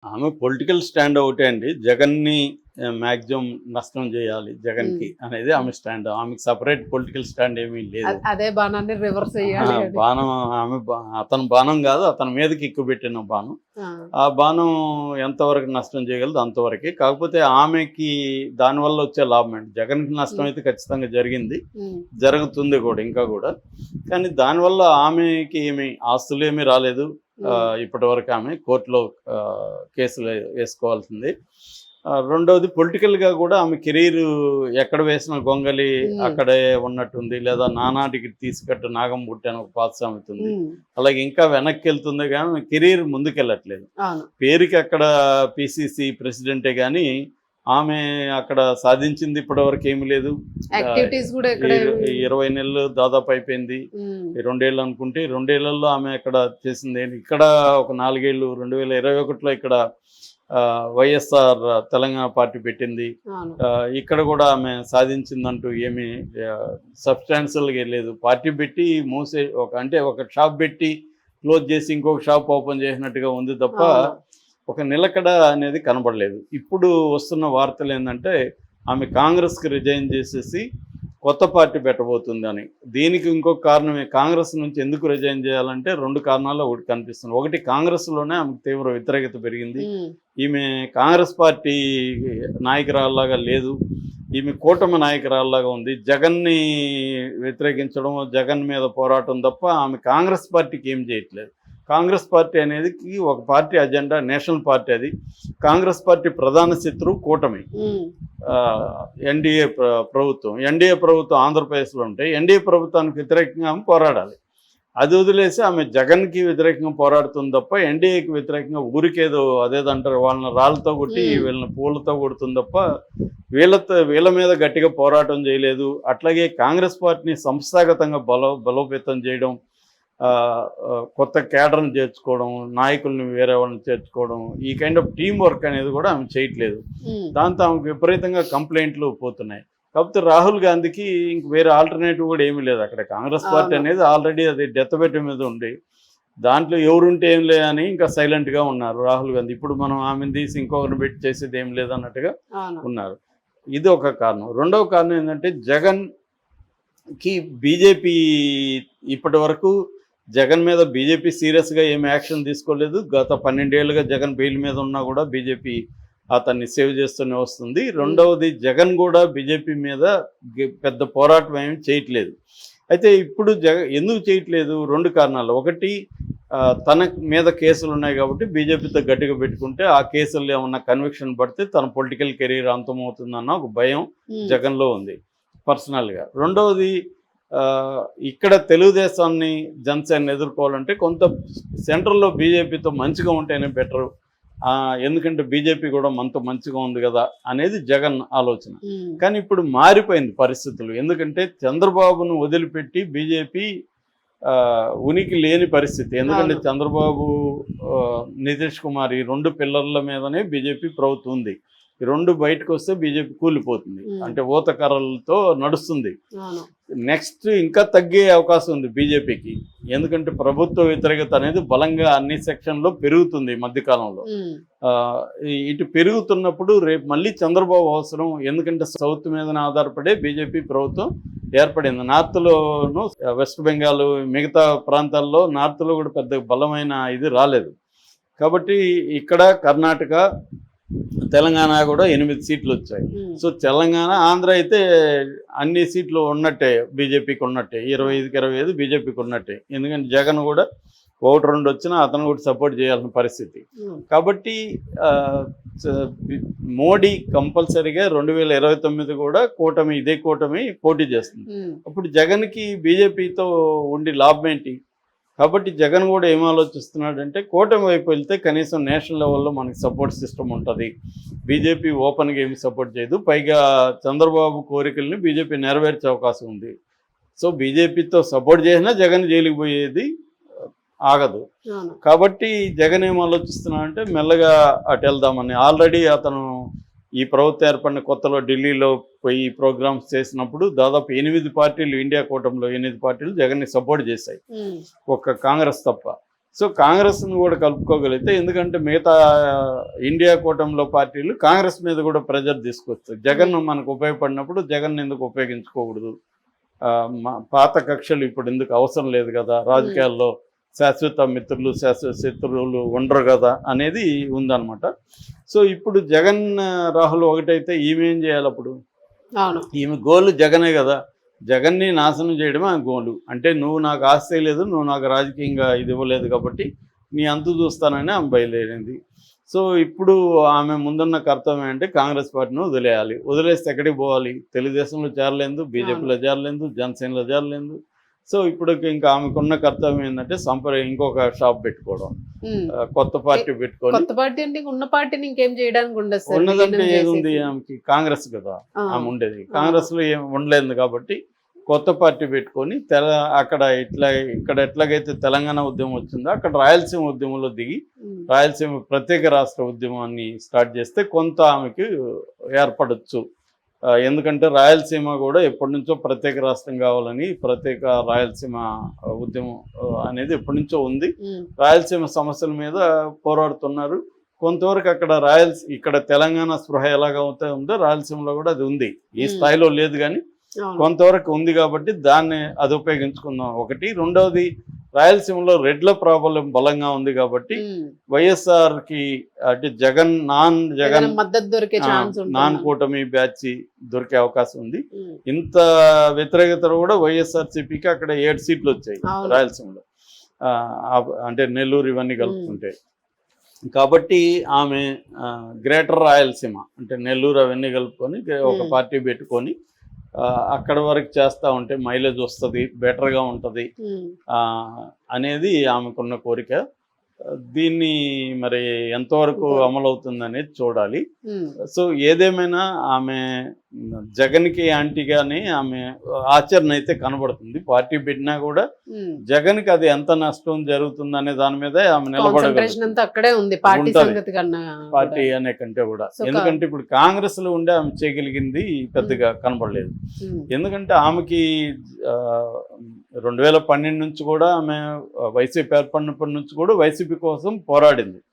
ఆమె political stand ఒకటే అండి. జగన్‌ని మాక్సిమం నష్టం చేయాలి హ్మ్. జగన్‌కి అనేది హ్మ్. ఆమె స్టాండ్. ఆమెకి సెపరేట్ పొలిటికల్ స్టాండ్ ఏమీ లేదు. అదే బాణాన్ని రివర్స్ ఆ! ఎయ్యాలి అని. బాణం ఆమె అతని బాణం కాదు, అతని మీదకి ఎక్కుపెట్టిన బాణం. ఆ! ఆ బాణం ఎంతవరకు నష్టం చేయగలదో అంతవరకే. కాకపోతే ఆమెకి దానివల్ల వచ్చే లాభం ఏంటి? జగన్‌కి నష్టం హ్మ్. అయితే ఖచ్చితంగా జరిగింది. హ్మ్. జరుగుతుంది కూడా ఇంకా కూడా. కానీ దానివల్ల ఆమెకి ఏమి ఆస్తులేమీ రాలేదు. హ్మ్. ఇప్పటివరకు ఆమె కోర్టులో కేసులు వేసుకోవాల్సింది. రెండోది పొలిటికల్‌గా కూడా ఆమె కెరీరు ఎక్కడ వేసిన గొంగలి హ్మ్. అక్కడే ఉన్నట్టుంది. లేదా నానాటికి తీసుకట్టు నాగం బుట్టి అని ఒక పాత సామెత ఉంది. హ్మ్. అలాగే ఇంకా వెనక్కెళ్తుంది గానీ కెరీర్ ముందుకెళ్ళట్లేదు. అవును. పేరుకి అక్కడ పీసీసీ ప్రెసిడెంటే గానీ, ఆమె అక్కడ సాధించింది ఇప్పటివరకు ఏమీ లేదు. ఆహ్, యాక్టివిటీస్ గూడా ఈ ఎక్కడ రు 20 నెలలు దాదాపు అయిపోయింది. హ్మ్. ఈ 2 ఏళ్ళు అనుకుంటే, ఈ 2 ఏళ్లలో ఆమె అక్కడ చేసిందేంటి? ఇక్కడ ఒక 4 ఏళ్ళు 2021లో ఇక్కడ వైఎస్ఆర్ తెలంగాణ పార్టీ పెట్టింది. అవును. ఇక్కడ కూడా ఆమె సాధించిందంటూ ఏమీ సబ్‌స్టాన్షియల్‌గా లేదు. పార్టీ పెట్టి అంటే ఒక షాప్ పెట్టి క్లోజ్ చేసి ఇంకొక షాప్ ఓపెన్ చేసినట్టుగా ఉంది తప్ప, అవును. ఒక నిలకడ అనేది కనబడలేదు. ఇప్పుడు వస్తున్న వార్తలేందంటే, ఆమె కాంగ్రెస్‌కి రిజైన్ చేసేసి కొత్త పార్టీ పెట్టబోతుందని. దీనికి ఇంకొక కారణమే, కాంగ్రెస్ నుంచి ఎందుకు రిజైన్ చేయాలంటే 2 కారణాల్లో ఒకటి కనిపిస్తుంది. ఒకటి, కాంగ్రెస్‌లోనే ఆమెకు తీవ్ర వ్యతిరేకత పెరిగింది. హ్మ్. ఈమె కాంగ్రెస్ పార్టీ నాయకురాల్లాగా లేదు. ఈమె కూటమి నాయకురాల్లాగా ఉంది. జగన్‌ని వ్యతిరేకించడం, జగన్ మీద పోరాటం తప్ప ఆమె కాంగ్రెస్ పార్టీకి ఏం చేయట్లేదు. కాంగ్రెస్ పార్టీ అనేది ఒక పార్టీ అజెండా, నేషనల్ పార్టీ అది. కాంగ్రెస్ పార్టీ ప్రధాన శత్రువు కూటమి. హ్మ్. ఎన్డీఏ ప్రభుత్వం. ఎన్డీఏ ప్రభుత్వం ఆంధ్రప్రదేశ్‌లో ఉంటే, ఎన్డీఏ ప్రభుత్వానికి వ్యతిరేకంగా ఆమె పోరాడాలి. అది వదిలేసి ఆమె జగన్‌కి వ్యతిరేకంగా పోరాడుతుంది తప్ప, ఎన్డీఏకి వ్యతిరేకంగా ఊరికేదో అదేదో అంటారు, వాళ్ళని రాళ్ళతో కొట్టి, హ్మ్. వీళ్ళని పూలతో కొడుతుంది తప్ప, వీళ్ళ మీద గట్టిగా పోరాటం చేయలేదు. అట్లాగే కాంగ్రెస్ పార్టీని సంస్థాగతంగా బలోపేతం చేయడం, కొత్త క్యాడర్‌ని చేర్చుకోవడం, నాయకుల్ని వేరే వాళ్ళని చేర్చుకోవడం, ఈ కైండ్ ఆఫ్ టీమ్ వర్క్ అనేది కూడా ఆమె చేయట్లేదు. హ్మ్. దాంతో ఆమెకు విపరీతంగా కంప్లెయింట్లు పోతున్నాయి. కాకపోతే రాహుల్ గాంధీకి ఇంక వేరే ఆల్టర్‌నేటివ్ కూడా ఏమీ లేదు. అక్కడ కాంగ్రెస్ పార్టీ అవును. అనేది ఆల్రెడీ అది డెత్ బెడ్ మీద ఉంది. దాంట్లో ఎవరుంటే ఏం లే అని ఇంకా సైలెంట్‌గా ఉన్నారు రాహుల్ గాంధీ. ఇప్పుడు మనం ఆమెను తీసి ఇంకొకరిని పెట్టి చేసేది ఏం లేదన్నట్టుగా అవును. ఉన్నారు. ఇది ఒక కారణం. రెండవ కారణం ఏంటంటే, బీజేపీ ఇప్పటివరకు జగన్ మీద బీజేపీ సీరియస్‌గా ఏమి యాక్షన్ తీసుకోలేదు. గత 12 ఏళ్లుగా జగన్ బెయిల్ మీద ఉన్నా కూడా బీజేపీ అతన్ని సేవ్ చేస్తూనే వస్తుంది. హ్మ్. రెండవది, జగన్ కూడా బీజేపీ మీద పెద్ద పోరాటం ఏమి చేయట్లేదు. అయితే ఇప్పుడు ఎందుకు చేయట్లేదు? 2 కారణాలు. ఒకటి, తన మీద కేసులున్నాయి కాబట్టి బీజేపీతో గట్టిగా పెట్టుకుంటే ఆ కేసుల్లో ఏమన్నా కన్విక్షన్ పడితే తన పొలిటికల్ కెరీర్ అంతమవుతుందన్న ఒక భయం హ్మ్. జగన్‌లో ఉంది పర్సనల్‌గా. రెండవది, ఇక్కడ తెలుగుదేశాన్ని, జనసేనని ఎదుర్కోవాలంటే కొంత సెంట్రల్‌లో బీజేపీతో మంచిగా ఉంటేనే బెటరు. ఎందుకంటే బీజేపీ కూడా మనతో మంచిగా ఉంది కదా అనేది జగన్ ఆలోచన. హ్మ్. కానీ ఇప్పుడు మారిపోయింది పరిస్థితులు. ఎందుకంటే చంద్రబాబును వదిలిపెట్టి బీజేపీ ఉనికి లేని పరిస్థితి. ఎందుకంటే అవును. చంద్రబాబు, నితీష్ కుమార్, ఈ 2 పిల్లర్ల మీదనే బీజేపీ ప్రభుత్వం ఉంది. ఈ 2 బయటకొస్తే బీజేపీ కూలిపోతుంది. హ్మ్. అంటే ఊతకర్రలతో నడుస్తుంది. అవును. నెక్స్ట్ ఇంకా తగ్గే అవకాశం ఉంది బీజేపీకి. ఎందుకంటే ప్రభుత్వ వ్యతిరేకత అనేది బలంగా అన్ని సెక్షన్‌లో పెరుగుతుంది ఈ మధ్య కాలంలో. హ్మ్. ఇటు పెరుగుతున్నప్పుడు రేపు మళ్ళీ చంద్రబాబు అవసరం. ఎందుకంటే సౌత్ మీదనే ఆధారపడే బీజేపీ ప్రభుత్వం ఏర్పడింది. నార్త్‌లోను, వెస్ట్ బెంగాల్, మిగతా ప్రాంతాల్లో నార్త్‌లో కూడా పెద్ద బలమైన ఇది రాలేదు. కాబట్టి ఇక్కడ కర్ణాటక, తెలంగాణ కూడా 8 సీట్లొచ్చాయి. హ్మ్. సో తెలంగాణ, ఆంధ్ర అయితే అన్ని సీట్లు ఉన్నట్టే, బీజేపీకి ఉన్నట్టే. 25కి 25 బీజేపీకి ఉన్నట్టే. ఎందుకంటే జగన్ కూడా 1, 2 వచ్చినా అతను కూడా సపోర్ట్ చేయాల్సిన పరిస్థితి. హ్మ్. కాబట్టి ఆహ్, చ బి మోడీ కంపల్సరీగా 2029 కూడా ఇదే కూటమి పోటీ చేస్తుంది. హ్మ్. అప్పుడు జగన్‌కి బీజేపీతో ఉండి లాభం ఏంటి? కాబట్టి జగన్ కూడా ఏం ఆలోచిస్తున్నాడంటే, కూటమి వైపు వెళ్తే కనీసం నేషనల్ లెవెల్‌లో మనకి సపోర్ట్ సిస్టమ్ ఉంటది. బీజేపీ ఓపెన్‌గా ఏమి సపోర్ట్ చేయదు. పైగా చంద్రబాబు కోరికల్ని బీజేపీ నెరవేర్చే అవకాశం ఉంది. సో బీజేపీతో సపోర్ట్ చేసినా జగన్ జైలుకి పోయేది ఆగదు. అవును. కాబట్టి జగన్ ఏం ఆలోచిస్తున్నాడంటే, మెల్లగా అటెళ్దామని. ఆల్రెడీ అతను ఈ ప్రభుత్వం ఏర్పడిన కొత్తలో ఢిల్లీలో పోయి ప్రోగ్రామ్స్ చేసినప్పుడు దాదాపు 8 పార్టీలు, ఇండియా కూటమిలో 8 పార్టీలు జగన్‌ని సపోర్ట్ చేశాయి. హ్మ్. ఒక్క కాంగ్రెస్ తప్ప. సో కాంగ్రెస్ను కూడా కలుపుకోగలిగితే, ఎందుకంటే మిగతా ఇండియా కూటమిలో పార్టీలు కాంగ్రెస్ మీద కూడా ప్రెజర్ తీసుకొస్తాయి. జగన్ మనకు ఉపయోగపడినప్పుడు జగన్ ఎందుకు ఉపయోగించుకోకూడదు, పాత కక్షలు ఇప్పుడు ఎందుకు అవసరం లేదు కదా, రాజకీయాల్లో శాశ్వత మిత్రులు శాశ్వత శత్రువులు ఉండరు కదా అనేది ఉందన్నమాట. సో ఇప్పుడు జగన్ రాహుల్ ఒకటైతే ఈమె ఏం చేయాలి అప్పుడు? ఈమె గోలు జగనే కదా, జగన్ని నాశనం చేయడమే ఆ గోలు. అంటే నువ్వు నాకు ఆస్తి లేదు, నువ్వు నాకు రాజకీయంగా ఇది ఇవ్వలేదు కాబట్టి నీ అంతు చూస్తానని ఆమె బయలుదేరింది. సో ఇప్పుడు ఆమె ముందున్న కర్తవ్యం అంటే కాంగ్రెస్ పార్టీని వదిలేయాలి. వదిలేస్తే ఎక్కడికి పోవాలి? తెలుగుదేశంలో చేరలేదు, బీజేపీలో చేరలేదు, జనసేనలో చేరలేదు. సో ఇప్పుడు ఇంకా ఆమెకున్న కర్తవ్యం ఏంటంటే ఇంకొక షాప్ పెట్టుకోవడం, కొత్త పార్టీ పెట్టుకోవాలి. కొత్త పార్టీ అంటే ఉన్న పార్టీని ఇంకేం చేయడానికి ఉండదు. ఉన్నదంటే ఏముంది ఆమెకి? కాంగ్రెస్ కదా ఆమె ఉండేది. కాంగ్రెస్ లో ఏం ఉండలేదు కాబట్టి కొత్త పార్టీ పెట్టుకొని ఇక్కడ ఎట్లాగైతే తెలంగాణ ఉద్యమం వచ్చిందో అక్కడ రాయలసీమ ఉద్యమంలో దిగి రాయలసీమ ప్రత్యేక రాష్ట్ర ఉద్యమాన్ని స్టార్ట్ చేస్తే కొంత ఆమెకి ఏర్పడచ్చు. ఎందుకంటే రాయలసీమ కూడా ఎప్పటి నుంచో ప్రత్యేక రాష్ట్రం కావాలని ప్రత్యేక రాయలసీమ ఉద్యమం అనేది ఎప్పటి నుంచో ఉంది. రాయలసీమ సమస్యల మీద పోరాడుతున్నారు. కొంతవరకు అక్కడ ఇక్కడ తెలంగాణ స్పృహ ఎలాగ ఉందో రాయలసీమలో కూడా అది ఉంది. ఈ స్థాయిలో లేదు కానీ కొంతవరకు ఉంది కాబట్టి అది ఉపయోగించుకుందాం ఒకటి. రెండవది, రాయలసీమలో రెడ్ల ప్రాబల్యం బలంగా ఉంది కాబట్టి వైఎస్ఆర్ కి అంటే జగన్ మద్దతు దొరికే ఛాన్స్, నాన్ కూటమి బ్యాచ్ దొరికే అవకాశం ఉంది. ఇంత వ్యతిరేకత కూడా వైఎస్ఆర్ సిపికి అక్కడ 7 సీట్లు వచ్చాయి రాయలసీమలో, అంటే నెల్లూరు ఇవన్నీ కలుపుకుంటే. కాబట్టి ఆమె గ్రేటర్ రాయలసీమ అంటే నెల్లూరు అవన్నీ కలుపుకొని ఒక పార్టీ పెట్టుకొని అక్కడ వరకు చేస్తూ ఉంటే మైలేజ్ వస్తుంది, బెటర్గా ఉంటుంది అనేది ఆమెకున్న కోరిక. దీన్ని మరి ఎంతవరకు అమలవుతుంది అనేది చూడాలి. సో ఏదేమైనా ఆమె జగన్కి యాంటీగానే ఆమె ఆచరణ అయితే కనబడుతుంది. పార్టీ పెట్టినా కూడా జగన్కి అది ఎంత నష్టం జరుగుతుంది అనే దాని మీద ఆమె నిలబడగలుగుతుంది పార్టీ అనే కంటే కూడా. ఎందుకంటే ఇప్పుడు కాంగ్రెస్ లో ఉండే ఆమె చేయగలిగింది పెద్దగా కనబడలేదు. ఎందుకంటే ఆమెకి 2012 నుంచి కూడా ఆమె వైసీపీ ఏర్పడినప్పటి నుంచి కూడా వైసీపీ కోసం పోరాడింది.